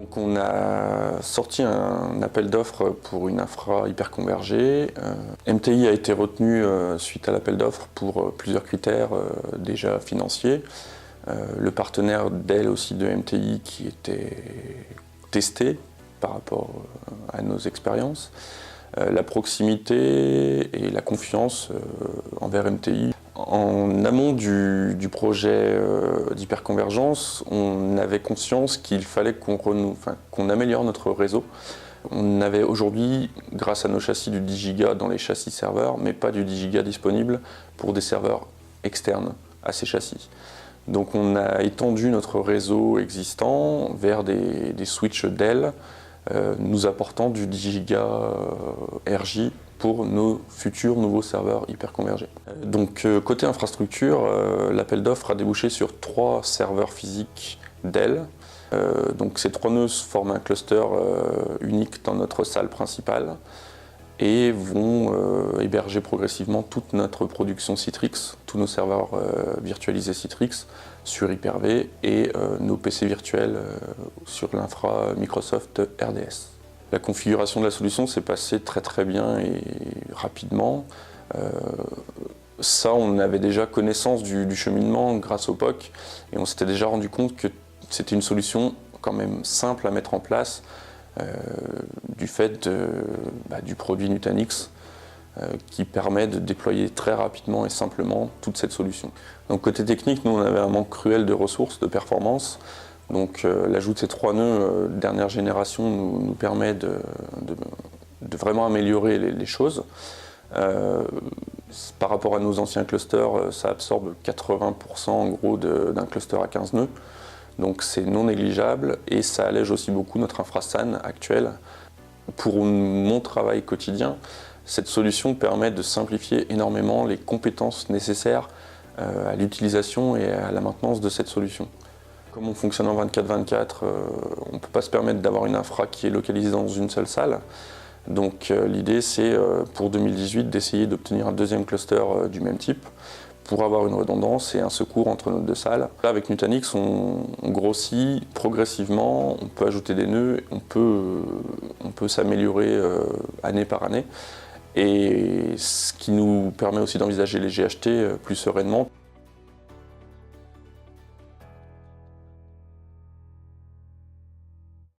Donc on a sorti un appel d'offres pour une infra hyper convergée. MTI a été retenu suite à l'appel d'offres pour plusieurs critères déjà financiers. Le partenaire Dell aussi de MTI qui était testé par rapport à nos expériences. La proximité et la confiance envers MTI. En amont du projet d'hyperconvergence, on avait conscience qu'il fallait qu'on améliore notre réseau. On avait aujourd'hui, grâce à nos châssis, du 10 Go dans les châssis serveurs, mais pas du 10 Go disponible pour des serveurs externes à ces châssis. Donc on a étendu notre réseau existant vers des switches Dell, nous apportant du 10 Go RJ pour nos futurs nouveaux serveurs hyperconvergés. Donc côté infrastructure, l'appel d'offres a débouché sur 3 serveurs physiques Dell. Donc ces 3 nœuds forment un cluster unique dans notre salle principale et vont héberger progressivement toute notre production Citrix, tous nos serveurs virtualisés Citrix sur Hyper-V et nos PC virtuels sur l'infra Microsoft RDS. La configuration de la solution s'est passée très bien et rapidement. Ça, on avait déjà connaissance du cheminement grâce au POC et on s'était déjà rendu compte que c'était une solution quand même simple à mettre en place du fait du produit Nutanix qui permet de déployer très rapidement et simplement toute cette solution. Donc côté technique, nous on avait un manque cruel de ressources, de performance. Donc l'ajout de ces 3 nœuds dernière génération nous permet de vraiment améliorer les choses. Par rapport à nos anciens clusters, ça absorbe 80% en gros d'un cluster à 15 nœuds. Donc c'est non négligeable et ça allège aussi beaucoup notre infra-SAN actuelle. Pour mon travail quotidien, cette solution permet de simplifier énormément les compétences nécessaires à l'utilisation et à la maintenance de cette solution. Comme on fonctionne en 24/24, on ne peut pas se permettre d'avoir une infra qui est localisée dans une seule salle. Donc l'idée c'est pour 2018 d'essayer d'obtenir un deuxième cluster du même type pour avoir une redondance et un secours entre nos 2 salles. Là, avec Nutanix, on grossit progressivement, on peut ajouter des nœuds, on peut s'améliorer année par année. Et ce qui nous permet aussi d'envisager les GHT plus sereinement.